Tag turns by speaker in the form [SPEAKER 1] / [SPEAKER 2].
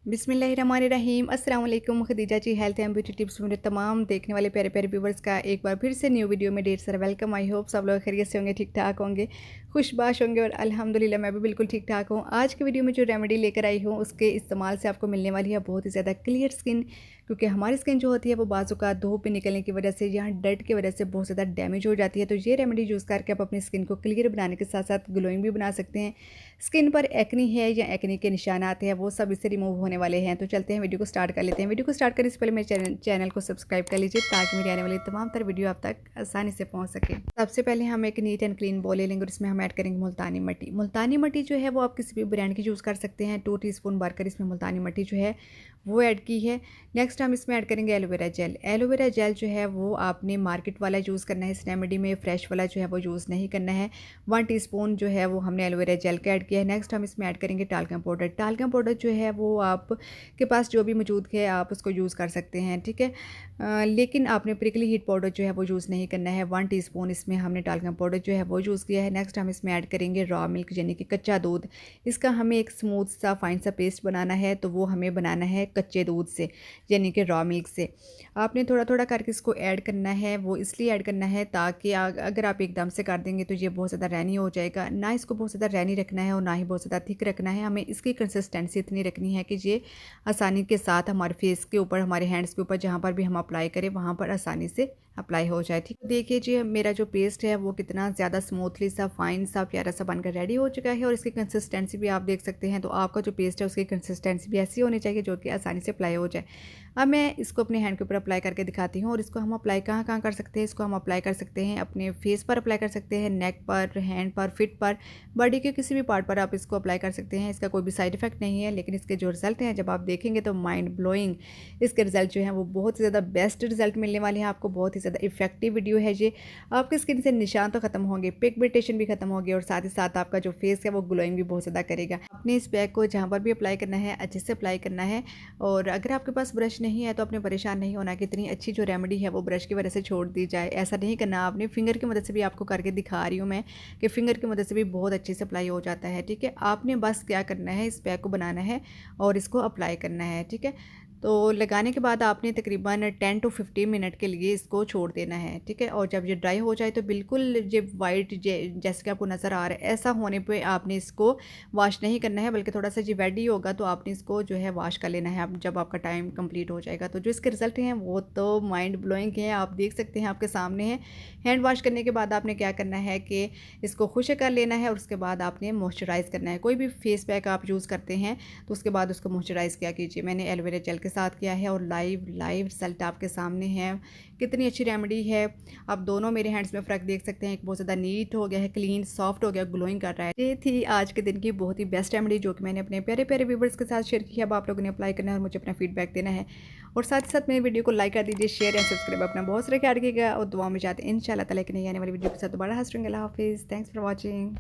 [SPEAKER 1] बिस्मिल्लाहिर्रहमानिर्रहीम अस्सलाम वालेकुम। खदीजा जी हेल्थ एंड ब्यूटी टिप्स मेरे तमाम देखने वाले प्यारे प्यारे व्यूवर्स का एक बार फिर से न्यू वीडियो में ढेर सारा वेलकम। आई होप सब लोग खैरियत से होंगे, ठीक ठाक होंगे, खुशबाश होंगे और अल्हम्दुलिल्लाह मैं भी बिल्कुल ठीक ठाक हूँ। आज की वीडियो में जो रेमेडी लेकर आई हूँ उसके इस्तेमाल से आपको मिलने वाली है बहुत ही ज़्यादा क्लियर स्किन, क्योंकि हमारी स्किन जो होती है वो बाज़ों का धूप पे निकलने की वजह से या डर्ट की वजह से बहुत ज़्यादा डैमेज हो जाती है। तो ये रेमेडी यूज़ करके आप अपनी स्किन को क्लियर बनाने के साथ साथ ग्लोइंग भी बना सकते हैं। स्किन पर एक्नी है या एक्नी के निशान आते हैं वो सब इससे रिमूव होने वाले हैं। तो चलते हैं वीडियो को स्टार्ट कर लेते हैं। वीडियो को स्टार्ट करने से पहले मेरे चैनल को सब्सक्राइब कर लीजिए ताकि मेरी आने वाली तमाम तर वीडियो आप तक आसानी से पहुंच सके। सबसे पहले हम एक नीट एंड क्लीन बॉल ले लेंगे और इसमें हम ऐड करेंगे मुल्तानी मट्टी। मुल्तानी मट्टी जो है वो आप किसी भी ब्रांड की यूज़ कर सकते हैं। 2 टीस्पून भरकर इसमें मुल्तानी मट्टी जो है वो ऐड की है। नेक्स्ट हम इसमें ऐड करेंगे एलोवेरा जेल। एलोवेरा जेल जो है वो आपने मार्केट वाला यूज़ करना है, इस रेमेडी में फ्रेश वाला जो है वो यूज़ नहीं करना है। 1 टीस्पून जो है वो हमने एलोवेरा जेल का ऐड किया है। नेक्स्ट हम इसमें ऐड करेंगे टाल्कम पाउडर। टाल्कम पाउडर जो है वो आपके पास जो भी मौजूद है आप उसको यूज़ कर सकते हैं, ठीक है। लेकिन आपने प्रिकली हीट पाउडर जो है वो यूज़ नहीं करना है। 1 टीस्पून इसमें हमने टाल्कम पाउडर जो है वो यूज़ किया है। नेक्स्ट हम इसमें ऐड करेंगे रॉ मिल्क यानी कि कच्चा दूध। इसका हमें एक स्मूथ सा फाइन सा पेस्ट बनाना है, तो वो हमें बनाना है कच्चे दूध से यानी कि रॉ मिल्क से। आपने थोड़ा थोड़ा करके इसको ऐड करना है। वो इसलिए ऐड करना है ताकि अगर आप एकदम से कर देंगे तो ये बहुत ज़्यादा रैनी हो जाएगा। ना इसको बहुत ज़्यादा रैनी रखना है और ना ही बहुत ज़्यादा थिक रखना है। हमें इसकी कंसिस्टेंसी इतनी रखनी है कि ये आसानी के साथ हमारे फेस के ऊपर, हमारे हैंड्स के ऊपर, जहाँ पर भी हम अप्लाई करें वहाँ पर आसानी से अप्लाई हो जाए, ठीक है। देखिए जी मेरा जो पेस्ट है वो कितना ज़्यादा स्मूथली सा फाइन सा प्यारा सा बनकर रेडी हो चुका है और इसकी कंसिस्टेंसी भी आप देख सकते हैं। तो आपका जो पेस्ट है उसकी कंसिस्टेंसी भी ऐसी होनी चाहिए जो कि आसानी से अप्लाई हो जाए। अब मैं इसको अपने हैंड के ऊपर अप्लाई करके दिखाती हूँ। और इसको हम अप्लाई कहाँ कहाँ कर सकते हैं, इसको हम अप्लाई कर सकते हैं अपने फेस पर अप्लाई कर सकते हैं, नेक पर, हैंड पर, फिट पर, बॉडी के किसी भी पार्ट पर आप इसको अप्लाई कर सकते हैं। इसका कोई भी साइड इफेक्ट नहीं है, लेकिन इसके जो रिजल्ट हैं जब आप देखेंगे तो माइंड ब्लोइंग इसके रिजल्ट जो हैं वो बहुत ही ज़्यादा बेस्ट रिजल्ट मिलने वाले हैं आपको। बहुत ही ज़्यादा इफेक्टिव वीडियो है ये। आपकी स्किन से निशान तो खत्म होंगे, पिगमेंटेशन भी खत्म होगी और साथ ही साथ आपका जो फेस है वो ग्लोइंग भी बहुत ज़्यादा करेगा। अपने इस पैक को जहाँ पर भी अप्लाई करना है अच्छे से अप्लाई करना है। और अगर आपके पास ब्रश नहीं है तो आपने परेशान नहीं होना कि इतनी अच्छी जो रेमेडी है वो ब्रश की वजह से छोड़ दी जाए, ऐसा नहीं करना। आपने फिंगर की मदद से भी आपको करके दिखा रही हूँ मैं कि फिंगर की मदद से भी बहुत अच्छे से अप्लाई हो जाता है, ठीक है। आपने बस क्या करना है, इस पैक को बनाना है और इसको अप्लाई करना है, ठीक है। तो लगाने के बाद आपने तकरीबन 10 to 15 मिनट के लिए इसको छोड़ देना है, ठीक है। और जब ये ड्राई हो जाए तो बिल्कुल ये वाइट जैसे कि आपको नज़र आ रहा है ऐसा होने पे आपने इसको वॉश नहीं करना है, बल्कि थोड़ा सा ये वेट ही होगा तो आपने इसको जो है वॉश कर लेना है अब जब आपका टाइम कंप्लीट हो जाएगा। तो जो इसके रिजल्ट हैं वो तो माइंड ब्लोइंग हैं, आप देख सकते हैं आपके सामने है। हैंड वॉश करने के बाद आपने क्या करना है कि इसको खुश्क कर लेना है और उसके बाद आपने मॉइस्चराइज़ करना है। कोई भी फेस पैक आप यूज़ करते हैं तो उसके बाद उसको मॉइस्चराइज़ क्या कीजिए। मैंने एलोवेरा जेल के साथ किया है और लाइव रिजल्ट आपके सामने है। कितनी अच्छी रेमेडी है, आप दोनों मेरे हैंड्स में फ़र्क देख सकते हैं। एक बहुत ज़्यादा नीट हो गया है, क्लीन सॉफ्ट हो गया, ग्लोइंग कर रहा है। ये थी आज के दिन की बहुत ही बेस्ट रेमेडी जो कि मैंने अपने प्यारे प्यारे व्यूवर्स के साथ शेयर की है। अब आप लोगों ने अप्लाई करना है और मुझे अपना फीडबैक देना है और साथ ही साथ मेरी वीडियो को लाइक कर दीजिए, शेयर एंड सब्सक्राइब अपना बहुत सारा ख्याल रखिएगा और दुआ में जाते हैं इंशाल्लाह ताला की नई आने वाली वीडियो के साथ दोबारा हाजिर होंगे। अल्लाह हाफिज़, थैंक्स फॉर वॉचिंग।